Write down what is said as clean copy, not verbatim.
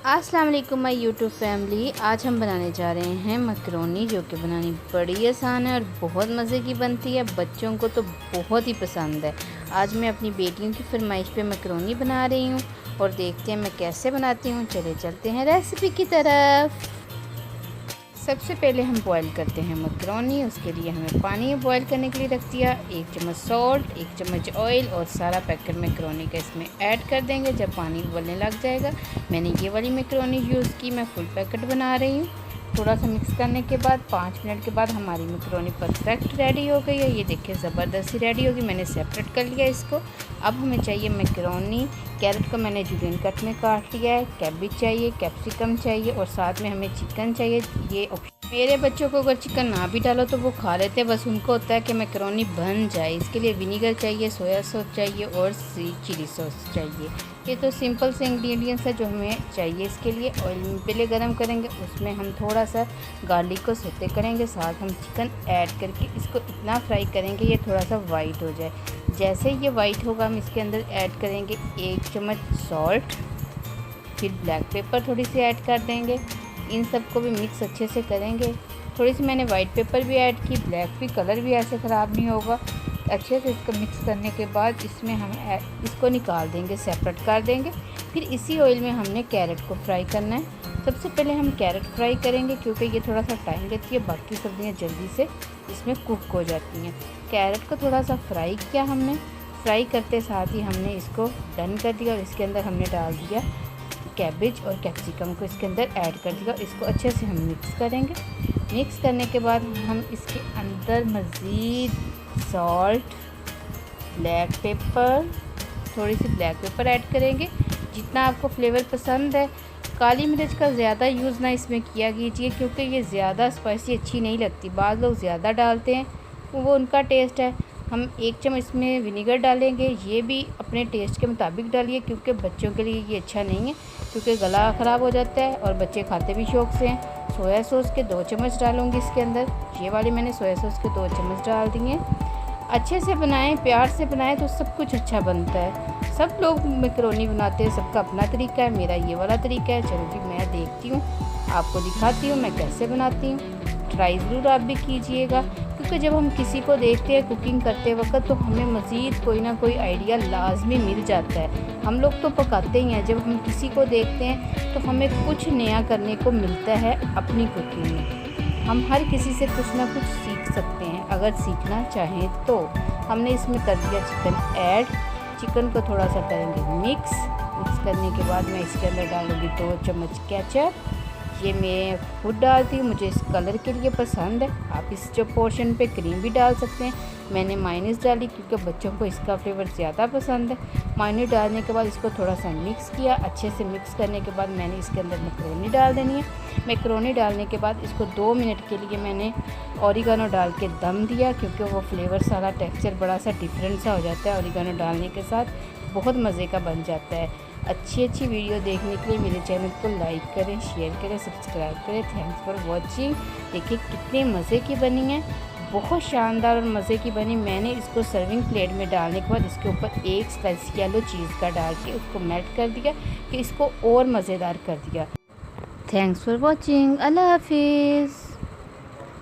अस्सलाम वालेकुम my YouTube family. आज हम बनाने जा रहे हैं मकरोनी, जो कि बनानी बड़ी आसान है और बहुत मज़े की बनती है। बच्चों को तो बहुत ही पसंद है। आज मैं अपनी बेटियों की फरमाइश पे मकरोनी बना रही हूँ और देखते हैं मैं कैसे बनाती हूँ। चले चलते हैं रेसिपी की तरफ। सबसे पहले हम बॉईल करते हैं मकरोनी। उसके लिए हमें पानी बॉईल करने के लिए रख दिया। 1 चम्मच सॉल्ट, 1 चम्मच ऑयल और सारा पैकेट मकरोनी का इसमें ऐड कर देंगे जब पानी उबलने लग जाएगा। मैंने ये वाली मकरोनी यूज़ की, मैं फुल पैकेट बना रही हूँ। थोड़ा सा मिक्स करने के बाद 5 मिनट के बाद हमारी मकरोनी परफेक्ट रेडी हो गई है। ये देखिए ज़बरदस्त ही रेडी होगी। मैंने सेपरेट कर लिया इसको। अब हमें चाहिए मकरोनी। कैरेट को मैंने जुलियन कट में काट लिया है। कैबेज चाहिए, कैप्सिकम चाहिए और साथ में हमें चिकन चाहिए। ये मेरे बच्चों को अगर चिकन ना भी डालो तो वो खा लेते हैं, बस उनको होता है कि मकरोनी बन जाए। इसके लिए विनीगर चाहिए, सोया सॉस चाहिए और चिली सॉस चाहिए। ये तो सिंपल से इंग्रेडिएंट्स है जो हमें चाहिए इसके लिए। ऑयल पहले गरम करेंगे, उसमें हम थोड़ा सा गार्लिक को सौते करेंगे, साथ हम चिकन ऐड करके इसको इतना फ्राई करेंगे ये थोड़ा सा वाइट हो जाए। जैसे ये वाइट होगा हम इसके अंदर ऐड करेंगे 1 चम्मच सॉल्ट, फिर ब्लैक पेपर थोड़ी सी ऐड कर देंगे। इन सब को भी मिक्स अच्छे से करेंगे। थोड़ी सी मैंने वाइट पेपर भी ऐड की, ब्लैक भी, कलर भी ऐसे ख़राब नहीं होगा। अच्छे से इसको मिक्स करने के बाद इसमें हम इसको निकाल देंगे, सेपरेट कर देंगे। फिर इसी ऑयल में हमने कैरेट को फ्राई करना है। सबसे पहले हम कैरेट फ्राई करेंगे क्योंकि ये थोड़ा सा टाइम लेती है, बाकी सब्जियां जल्दी से इसमें कुक हो जाती हैं। कैरेट को थोड़ा सा फ्राई किया हमने। फ्राई करते साथ ही हमने इसको डन कर दिया और इसके अंदर हमने डाल दिया कैबेज और कैप्सिकम को इसके अंदर ऐड कर दिया। इसको अच्छे से हम मिक्स करेंगे। मिक्स करने के बाद हम इसके अंदर मज़ीद सॉल्ट, ब्लैक पेपर, थोड़ी सी ब्लैक पेपर ऐड करेंगे जितना आपको फ्लेवर पसंद है। काली मिर्च का ज़्यादा यूज़ ना इसमें किया कीजिए क्योंकि ये ज़्यादा स्पाइसी अच्छी नहीं लगती। बाद लोग ज़्यादा डालते हैं, वो उनका टेस्ट है। हम 1 चम्मच इसमें विनीगर डालेंगे। ये भी अपने टेस्ट के मुताबिक डालिए क्योंकि बच्चों के लिए ये अच्छा नहीं है क्योंकि गला ख़राब हो जाता है और बच्चे खाते भी शौक़ से हैं। सोया सॉस के 2 चम्मच डालूँगी इसके अंदर। ये वाली मैंने सोया सॉस के 2 चम्मच डाल दिए। अच्छे से बनाएं, प्यार से बनाएं तो सब कुछ अच्छा बनता है। सब लोग मकरोनी बनाते हैं, सबका अपना तरीका है। मेरा ये वाला तरीका है। चलो जी मैं देखती हूँ, आपको दिखाती हूँ मैं कैसे बनाती हूँ। ट्राई ज़रूर आप भी कीजिएगा क्योंकि जब हम किसी को देखते हैं कुकिंग करते वक्त तो हमें मज़ीद कोई ना कोई आइडिया लाजमी मिल जाता है। हम लोग तो पकाते ही हैं, जब हम किसी को देखते हैं तो हमें कुछ नया करने को मिलता है अपनी कुकिंग में। हम हर किसी से कुछ ना कुछ सीख सकते हैं अगर सीखना चाहें तो। हमने इसमें कर दिया चिकन ऐड। चिकन को थोड़ा सा करेंगे मिक्स करने के बाद मैं इसके अंदर डालूँगी 2 चम्मच केचप। ये मैं खुद डालती हूँ, मुझे इस कलर के लिए पसंद है। आप इस जो पोर्शन पे क्रीम भी डाल सकते हैं। मैंने मायोनीज़ डाली क्योंकि बच्चों को इसका फ्लेवर ज़्यादा पसंद है। मायोनीज़ डालने के बाद इसको थोड़ा सा मिक्स किया। अच्छे से मिक्स करने के बाद मैंने इसके अंदर मकरोनी डाल देनी है। मकरोनी डालने के बाद इसको 2 मिनट के लिए मैंने ऑरिगानो डाल के दम दिया क्योंकि वो फ्लेवर सारा टेक्सचर बड़ा सा डिफरेंट सा हो जाता है। ऑरिगानो डालने के साथ बहुत मज़े का बन जाता है। अच्छी वीडियो देखने के लिए मेरे चैनल को लाइक करें, शेयर करें, सब्सक्राइब करें। Thanks for watching. देखिए कितने मज़े की बनी है, बहुत शानदार और मज़े की बनी। मैंने इसको सर्विंग प्लेट में डालने के बाद इसके ऊपर 1 स्लाइस येलो चीज़ का डाल के उसको मेल्ट कर दिया कि इसको और मज़ेदार कर दिया। Thanks for watching. अल्लाह हाफिज़।